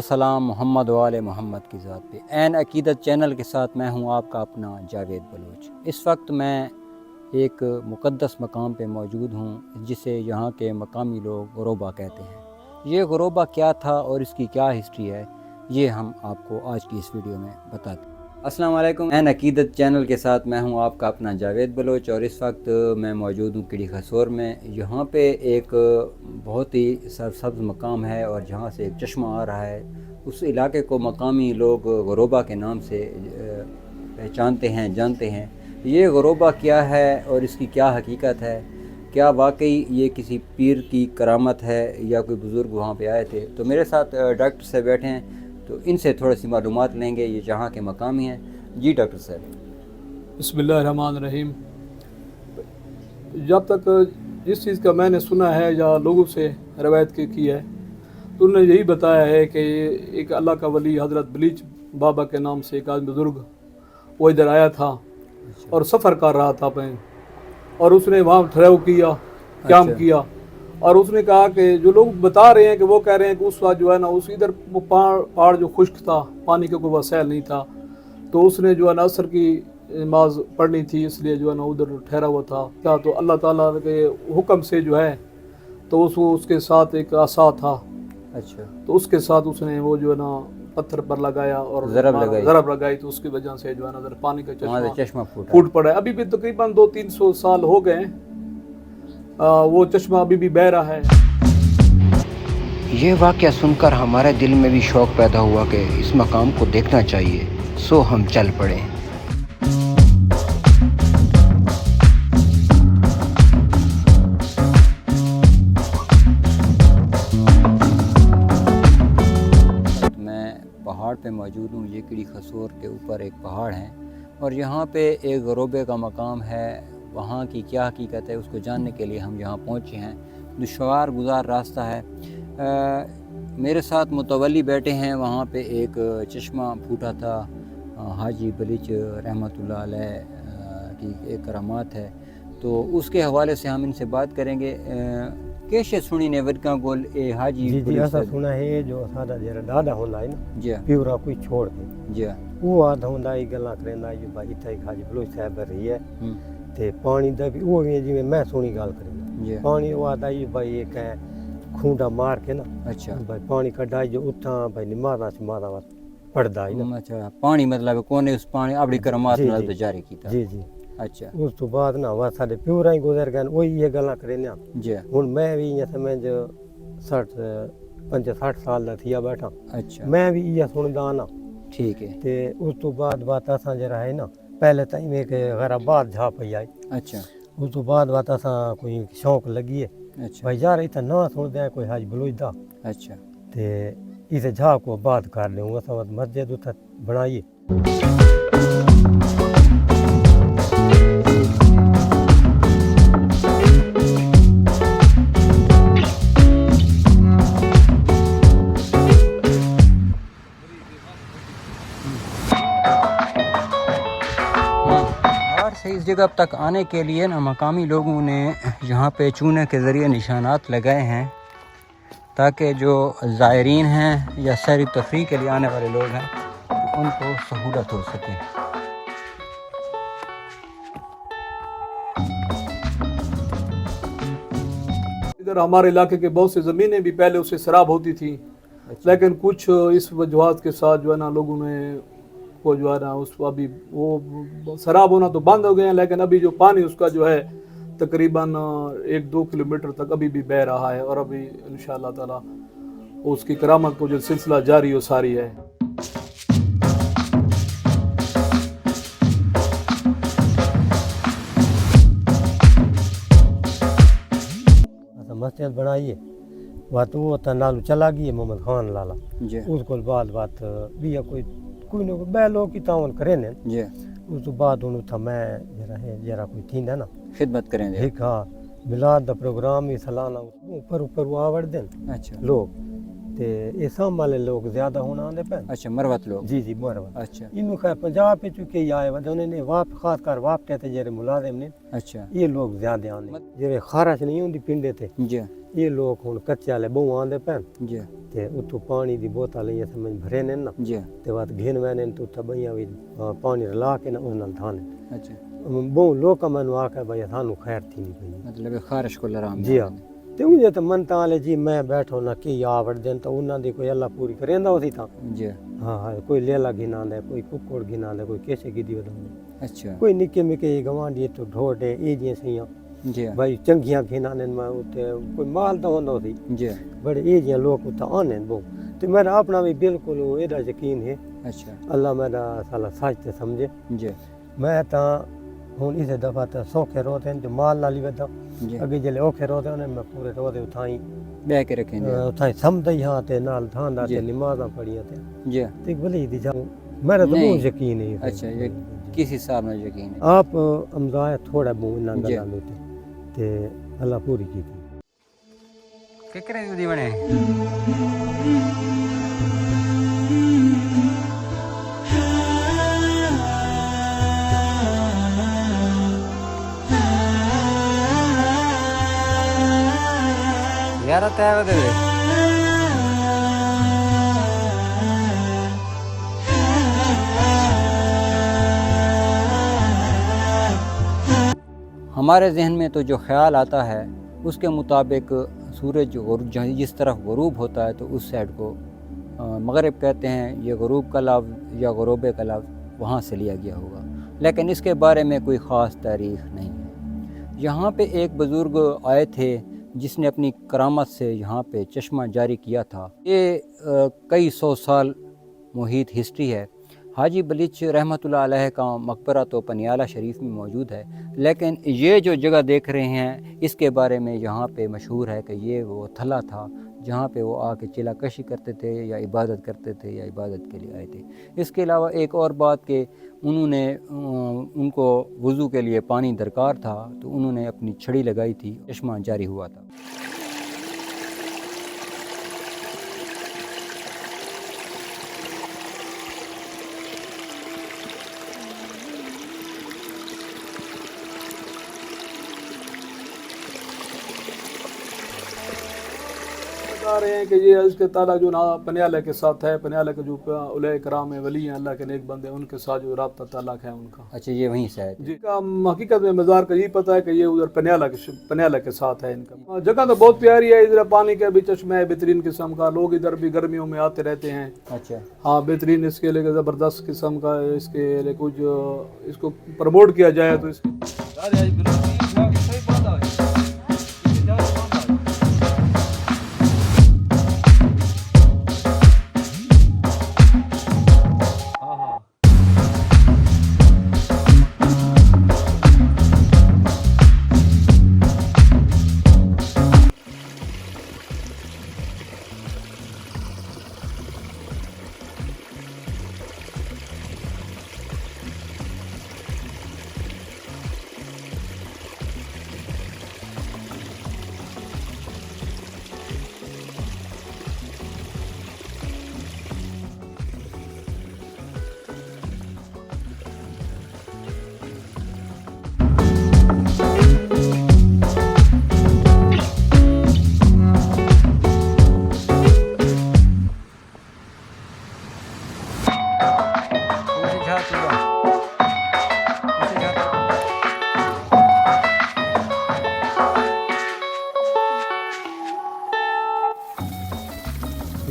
सलाम मोहम्मद वाले मोहम्मद की ज़ात पे। ऐन अकीदत चैनल के साथ मैं हूं आपका अपना जावेद बलोच। इस वक्त मैं एक मुक़द्दस मकाम पे मौजूद हूं जिसे यहाँ के मकामी लोग गरोबा कहते हैं। ये गरोबा क्या था और इसकी क्या हिस्ट्री है, ये हम आपको आज की इस वीडियो में बताते हैं। अस्सलाम वालेकुम। ऐन अकीदत चैनल के साथ मैं हूं आपका अपना जावेद बलोच और इस वक्त मैं मौजूद हूं किड़ी खसोर में। यहाँ पे एक बहुत ही सरसब्ज़ मकाम है और जहाँ से एक चश्मा आ रहा है। उस इलाके को मकामी लोग गरोबा के नाम से पहचानते हैं, जानते हैं। ये गरोबा क्या है और इसकी क्या हकीकत है, क्या वाकई ये किसी पीर की करामत है या कोई बुज़ुर्ग वहाँ पे आए थे। तो मेरे साथ डॉक्टर साहब बैठे हैं, तो इनसे थोड़ी सी मालूमात लेंगे। ये जहाँ के मकामी हैं। जी डॉक्टर साहब। बिस्मिल्लाहिर्रहमानिर्रहीम। जब तक जिस चीज़ का मैंने सुना है या लोगों से रवायत की है तो उन्होंने यही बताया है कि एक अल्लाह का वली हज़रत बलीच बाबा के नाम से एक आदमी बुज़ुर्ग वो इधर आया था और सफ़र कर रहा था अपने, और उसने वहाँ ठहराव किया, क्याम किया, और उसने कहा कि जो लोग बता रहे हैं कि वो कह रहे हैं कि उस वक्त जो है ना उस इधर वो पहाड़ जो खुश्क था, पानी का कोई वसाइल नहीं था, तो उसने जो है ना असर की नमाज पढ़नी थी, इसलिए जो है ना उधर ठहरा हुआ था। क्या तो अल्लाह ताला के हुक्म से जो है तो उसके साथ एक आसा था। अच्छा। तो उसके साथ उसने वो जो है ना पत्थर पर लगाया और ज़रब लगाई, तो उसकी वजह से जो है ना पानी का चश्मा फूट पड़ा है। अभी भी तकरीबन 200-300 साल हो गए, वो चश्मा अभी भी बह रहा है। ये वाक़या सुनकर हमारे दिल में भी शौक़ पैदा हुआ कि इस मकाम को देखना चाहिए, सो हम चल पड़े। मैं पहाड़ पे मौजूद हूँ। ये किड़ी खसोर के ऊपर एक पहाड़ है और यहाँ पे एक गरोबे का मकाम है। वहाँ की क्या हकीकत है उसको जानने के लिए हम यहाँ पहुँचे हैं। दुश्वार गुज़ार रास्ता है। मेरे साथ मुतवली बैठे हैं। वहाँ पे एक चश्मा फूटा था, हाजी बलीच रहमतुल्लाह अलैह की एक करामात है, तो उसके हवाले से हम इनसे बात करेंगे। कैसे सुनी ने वरका गोल ए हाजी जी ऐसा सुना है जो सादा जरा दादा होंदा है ना जी प्यूरा कोई छोड़ के जी वो आधा होंदा ही गल्ला करदा ये भाई इथे हाजी बलोच साहब रही है ते पानी दा भी वो जिवें मैं सोनी गल करी पानी वो आदा ही भाई एक है खूंडा मार के ना। अच्छा भाई पानी कढाई जो उठा भाई निमाज़ा से मारा पड़दा है ना। अच्छा पानी मतलब कोने उस पानी अपनी करामात नाल जारी कीता। जी जी। अच्छा उस तो बाद ना वा साडे प्यूरा ही गुजर गए वही ये गल्ला करे ना जी। हुन मैं भी ये समझ 65 साल दा थिया बैठा। अच्छा मैं भी ये सुनदा ना। ठीक है। ते उस तो बाद बात असा जरा है ना पहले ताई में के गराबाद झा पई आई। अच्छा उस तो बाद बात असा कोई शौक लगी है। अच्छा भाई यार इतना ना सुनदे हैं कोई हाज बलोच दा। अच्छा ते इसे झा को बात कर ले असा मस्जिद उत बनाइए। इस जगह तक आने के लिए ना मकामी लोगों ने यहाँ पे चूने के ज़रिए निशानात लगाए हैं ताकि जो ज़ायरीन हैं या सैर तफरीह के लिए आने वाले लोग हैं तो उनको सहूलत हो सके। इधर हमारे इलाके के बहुत से ज़मीनें भी पहले उससे शराब होती थी। अच्छा। लेकिन कुछ इस वजूहात के साथ जो है ना लोगों ने को जो है ना उस अभी वो शराब होना तो बंद हो गए हैं, लेकिन अभी जो पानी उसका जो है तकरीबन 1-2 किलोमीटर तक अभी भी बह रहा है और अभी इंशाअल्लाह ताला उसकी करामत को जो सिलसिला जारी हो सारी है। मस्जिद बनाइए बात वो नालू चला गई मोहम्मद खान लाला उसको बात भी कोई कोई ना बह लोग की तावन करे ने उस बाद हुन था मैं जरा कोई थी ना खिदमत करेंगे। ठीक हाँ मिलाद दा प्रोग्राम ही सालाना ऊपर आवड़ देन। अच्छा लोग ते ये साम वाले लोग ज्यादा होना आंदे पे। अच्छा मरवत लोग जी जी मरवत। अच्छा इनु खैर पंजाब पे चुके आए वदने ने वाप खास कर वाप ते जेरे मुलाजिम ने। अच्छा ये लोग ज्यादा आंदे जेरे खारश नहीं होंदी पिंडे ते जी یہ لوگ ہوں کچے والے بہو آدھے پین جی تے اتو پانی دی بوتل یہ سمجھ بھرے نے نا جی تے بعد گھن وینے تو تھا بھائیاں بھی پانی رلا کے نا اس نال دھانے اچھا بہو لوگ مینوں آکھیا بھائی سانو خیر تھی نہیں پئی مطلب خارش کو لرام جی ہاں تے انجے تے منتا والے جی میں بیٹھو نہ کی آوڑ دین تو انہاں دی کوئی اللہ پوری کریندا اسی تاں جی ہاں ہاں کوئی لیلا گھناندا کوئی ککڑ گھناندا کوئی کیسے گدی ودا اچھا کوئی نکے مکے گوانڈی تو ڈھوڑے ای جی سیاں جی بھائی چنگیاں گھنانن میں اوتے کوئی مال تو ہوندا سی جی بڑے ای جی لوگ اوتے آنے بہو تے میرا اپنا بھی بالکل ایڈا یقین ہے اچھا اللہ میرا سالا سچ تے سمجھے جی میں تاں ہن اس دفعہ تے سوکھے روتے ہیں تے مال نال ہی ودا جی اگے جلے اوکھے روتے ہیں میں پورے روتے اتھائی بہ کے رکھیں گے اتھائی سمدھئی ہاں تے نال تھاندا جی تے نمازاں پڑھیاں تے جی تے بھلی دی جاؤ میرا تو نہیں بہت یقین ہے اچھا یہ کس حساب میں یقین ہے آپ امزایا تھوڑا بہت نہ جی گلا لوتے تے اللہ پوری کی تھی ککرے دی بنے یار تے ودے ہمارے ذہن میں تو جو خیال آتا ہے اس کے مطابق سورج جس طرف غروب ہوتا ہے تو اس سائڈ کو مغرب کہتے ہیں، یہ غروب کا لفظ یا غروب کا لفظ وہاں سے لیا گیا ہوگا، لیکن اس کے بارے میں کوئی خاص تاریخ نہیں ہے۔ یہاں پہ ایک بزرگ آئے تھے جس نے اپنی کرامت سے یہاں پہ چشمہ جاری کیا تھا۔ یہ کئی سو سال محیط ہسٹری ہے۔ حاجی بلیچ رحمۃ اللہ علیہ کا مقبرہ تو پنیالہ شریف میں موجود ہے، لیکن یہ جو جگہ دیکھ رہے ہیں اس کے بارے میں یہاں پہ مشہور ہے کہ یہ وہ تھلا تھا جہاں پہ وہ آ کے چلا کشی کرتے تھے یا عبادت کرتے تھے یا عبادت کے لیے آئے تھے۔ اس کے علاوہ ایک اور بات کہ ان کو وضو کے لیے پانی درکار تھا تو انہوں نے اپنی چھڑی لگائی تھی، چشمہ جاری ہوا تھا۔ بتا رہے ہیں کہ یہ اس کے تعلق جو پنیالہ کے ساتھ ہے، پنیالہ کے جو اولیاء کرام ہیں، ولی ہیں، اللہ کے نیک بندے، ان کے ساتھ جو رابطہ تعلق ہے ان کا۔ اچھا یہ وہیں سے آئے تھے؟ جی کا حقیقت میں مزار کا یہ پتہ ہے کہ یہ ادھر پنیالہ کے ساتھ ہے ان کا۔ جگہ تو بہت پیاری ہے، ادھر پانی کا بھی چشمہ ہے بہترین قسم کا، لوگ ادھر بھی گرمیوں میں آتے رہتے ہیں۔ اچھا ہاں بہترین اس کے لیے زبردست قسم کا، اس کے لیے کچھ اس کو پروموٹ کیا جائے تو اس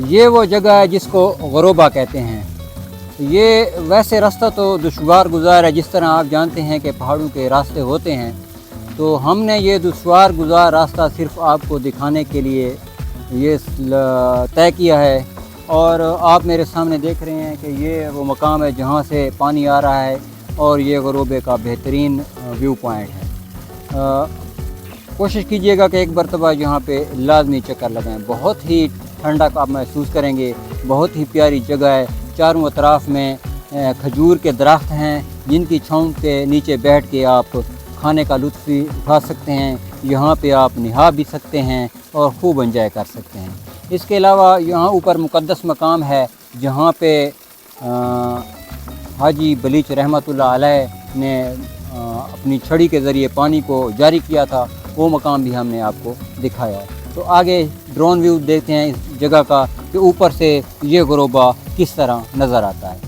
یہ وہ جگہ ہے جس کو غروبہ کہتے ہیں۔ یہ ویسے راستہ تو دشوار گزار ہے، جس طرح آپ جانتے ہیں کہ پہاڑوں کے راستے ہوتے ہیں، تو ہم نے یہ دشوار گزار راستہ صرف آپ کو دکھانے کے لیے یہ طے کیا ہے۔ اور آپ میرے سامنے دیکھ رہے ہیں کہ یہ وہ مقام ہے جہاں سے پانی آ رہا ہے اور یہ غروبے کا بہترین ویو پوائنٹ ہے۔ کوشش کیجئے گا کہ ایک مرتبہ یہاں پہ لازمی چکر لگائیں، بہت ہی ٹھنڈک آپ محسوس کریں گے، بہت ہی پیاری جگہ ہے۔ چاروں اطراف میں کھجور کے درخت ہیں جن کی چھاؤں کے نیچے بیٹھ کے آپ کھانے کا لطف بھی اٹھا سکتے ہیں، یہاں پہ آپ نہا بھی سکتے ہیں اور خوب انجوائے کر سکتے ہیں۔ اس کے علاوہ یہاں اوپر مقدس مقام ہے جہاں پہ حاجی بلیچ رحمۃ اللہ علیہ نے اپنی چھڑی کے ذریعے پانی کو جاری کیا تھا، وہ مقام بھی ہم نے آپ کو دکھایا ہے۔ تو آگے ڈرون ویو دیکھتے ہیں اس جگہ کا کہ اوپر سے یہ غروبہ کس طرح نظر آتا ہے۔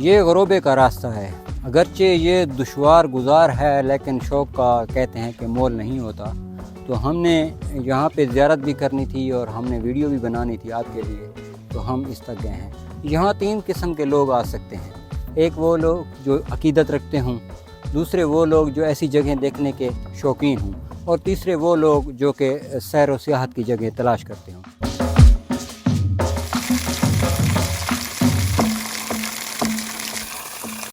یہ غروبے کا راستہ ہے، اگرچہ یہ دشوار گزار ہے لیکن شوق کا کہتے ہیں کہ مول نہیں ہوتا۔ تو ہم نے یہاں پہ زیارت بھی کرنی تھی اور ہم نے ویڈیو بھی بنانی تھی آپ کے لیے، تو ہم اس تک گئے ہیں۔ یہاں 3 قسم کے لوگ آ سکتے ہیں، ایک وہ لوگ جو عقیدت رکھتے ہوں، دوسرے وہ لوگ جو ایسی جگہیں دیکھنے کے شوقین ہوں، اور تیسرے وہ لوگ جو کہ سیر و سیاحت کی جگہ تلاش کرتے ہوں۔